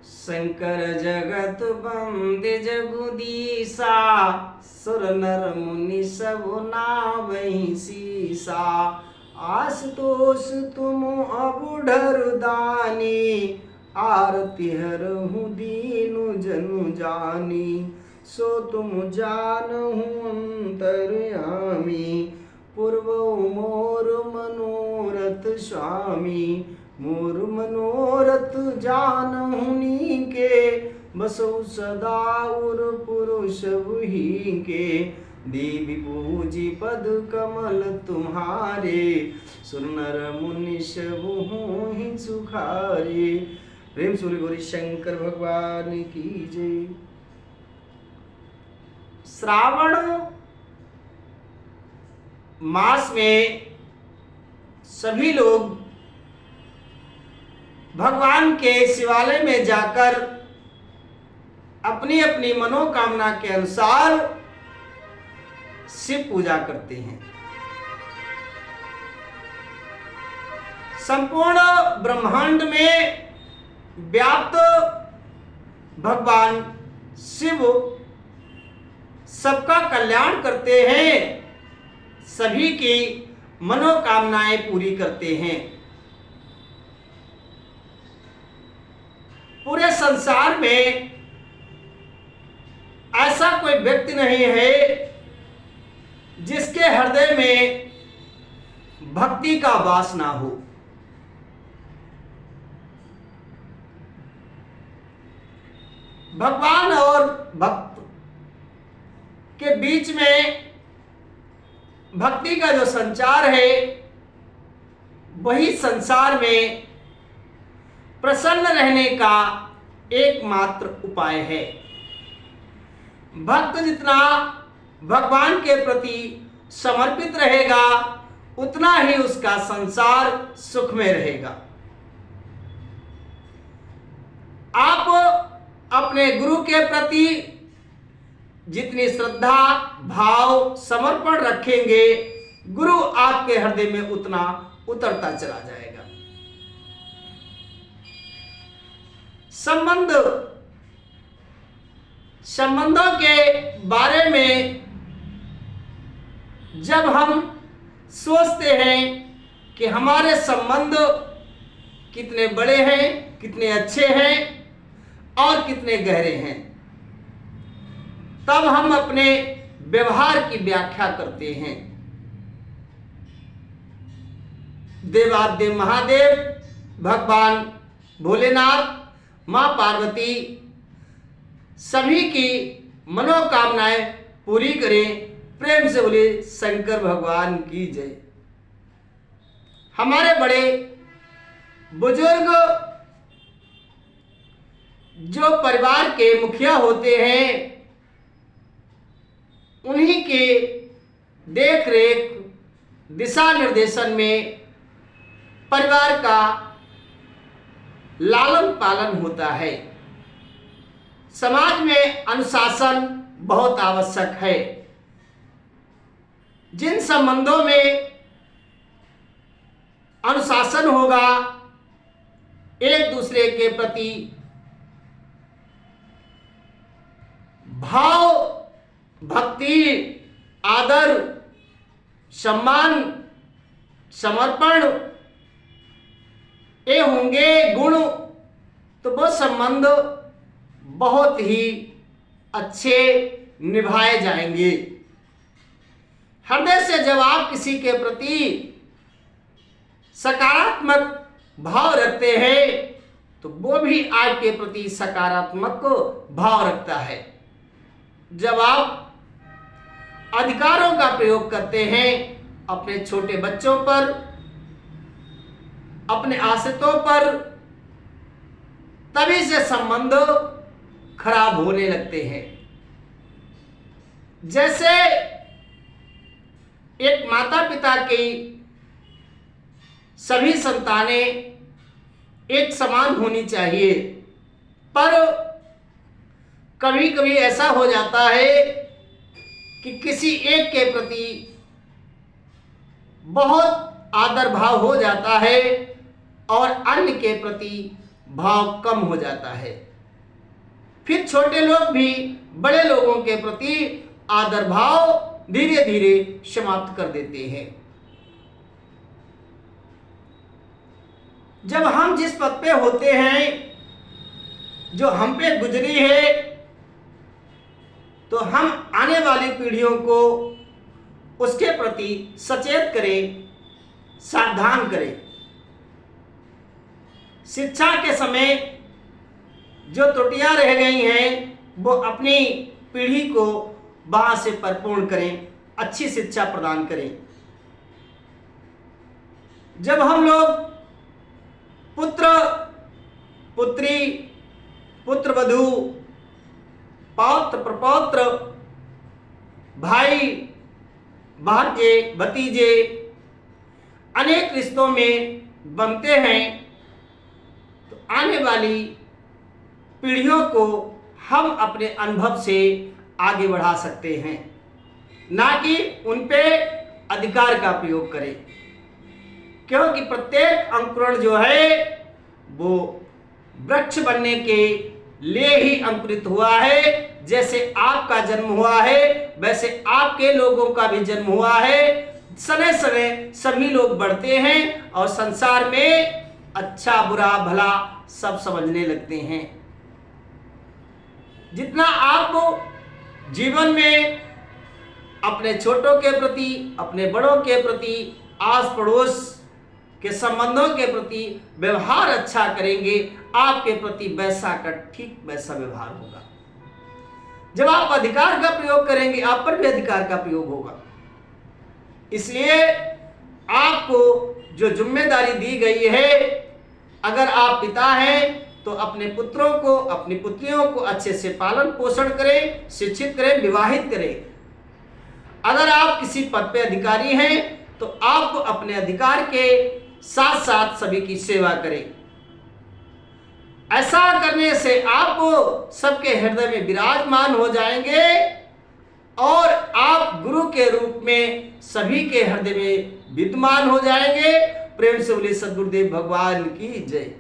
शंकर जगत बंदे जगदीसा, सुर नर मुनि सब नावहि सीसा। आशुतोष तुम अब ढरदानी, आरती हरहु दीनु जनु जानी। सो तुम जानहु अंतर्यामी, पूर्वौ मोर मनोरथ स्वामी। मोर मनोरथ जानहु नीके, बसौ सदा उर पुरुष के। देवी पूजी पद कमल तुम्हारे, सुर नर मुनि सब होहि सुखारे। प्रेम सूर्य गौरी शंकर भगवान की जय। श्रावण मास में सभी लोग भगवान के शिवालय में जाकर अपनी अपनी मनोकामना के अनुसार शिव पूजा करते हैं। संपूर्ण ब्रह्मांड में व्याप्त भगवान शिव सबका कल्याण करते हैं, सभी की मनोकामनाएं पूरी करते हैं। पूरे संसार में ऐसा कोई व्यक्ति नहीं है जिसके हृदय में भक्ति का वास ना हो। भगवान और भक्त के बीच में भक्ति का जो संचार है, वही संसार में प्रसन्न रहने का एकमात्र उपाय है। भक्त जितना भगवान के प्रति समर्पित रहेगा, उतना ही उसका संसार सुख में रहेगा। आप अपने गुरु के प्रति जितनी श्रद्धा भाव समर्पण रखेंगे, गुरु आपके हृदय में उतना उतरता चला जाएगा। संबंधों के बारे में जब हम सोचते हैं कि हमारे संबंध कितने बड़े हैं, कितने अच्छे हैं और कितने गहरे हैं, तब हम अपने व्यवहार की व्याख्या करते हैं। देवादेव महादेव भगवान भोलेनाथ, मां पार्वती सभी की मनोकामनाएं पूरी करें। प्रेम से बोले शंकर भगवान की जय। हमारे बड़े बुजुर्ग जो परिवार के मुखिया होते हैं, उन्हीं के देख रेख दिशा निर्देशन में परिवार का लालन पालन होता है। समाज में अनुशासन बहुत आवश्यक है। जिन संबंधों में अनुशासन होगा, एक दूसरे के प्रति भाव, भक्ति, आदर, सम्मान, समर्पण ये होंगे गुण, तो वो संबंध बहुत ही अच्छे निभाए जाएंगे। हृदय से जब आप किसी के प्रति सकारात्मक भाव रखते हैं, तो वो भी आपके प्रति सकारात्मक भाव रखता है। जब आप अधिकारों का प्रयोग करते हैं अपने छोटे बच्चों पर, अपने आश्रितों पर, तभी से संबंध खराब होने लगते हैं। जैसे एक माता पिता की सभी संतानें एक समान होनी चाहिए, पर कभी कभी ऐसा हो जाता है कि किसी एक के प्रति बहुत आदर भाव हो जाता है और अन्य के प्रति भाव कम हो जाता है। फिर छोटे लोग भी बड़े लोगों के प्रति आदर भाव धीरे धीरे समाप्त कर देते हैं। जब हम जिस पद पे होते हैं, जो हम पे गुजरी है, तो हम आने वाली पीढ़ियों को उसके प्रति सचेत करें, सावधान करें। शिक्षा के समय जो त्रुटियां रह गई हैं, वो अपनी पीढ़ी को वहां से परिपूर्ण करें, अच्छी शिक्षा प्रदान करें। जब हम लोग पुत्र पुत्री, पुत्र वधू, पौत्र प्रपौत्र, भाई भांजे भतीजे अनेक रिश्तों में बनते हैं, तो आने वाली पीढ़ियों को हम अपने अनुभव से आगे बढ़ा सकते हैं, ना कि उन पे अधिकार का प्रयोग करें। क्योंकि प्रत्येक अंकुरण जो है वो वृक्ष बनने के लिए ही अंकुरित हुआ है। जैसे आपका जन्म हुआ है, वैसे आपके लोगों का भी जन्म हुआ है। समय समय सभी लोग बढ़ते हैं और संसार में अच्छा बुरा भला सब समझने लगते हैं। जितना आप जीवन में अपने छोटों के प्रति, अपने बड़ों के प्रति, आस पड़ोस के संबंधों के प्रति व्यवहार अच्छा करेंगे, आपके प्रति वैसा का ठीक वैसा व्यवहार होगा। जब आप अधिकार का प्रयोग करेंगे, आप पर भी अधिकार का प्रयोग होगा। इसलिए आपको जो जिम्मेदारी दी गई है, अगर आप पिता हैं तो अपने पुत्रों को, अपनी पुत्रियों को अच्छे से पालन पोषण करें, शिक्षित करें, विवाहित करें। अगर आप किसी पद पे अधिकारी हैं तो आपको अपने अधिकार के साथ साथ सभी की सेवा करें। ऐसा करने से आप सबके हृदय में विराजमान हो जाएंगे और आप गुरु के रूप में सभी के हृदय में विद्यमान हो जाएंगे। प्रेम से बोलिए सद्गुरुदेव भगवान की जय।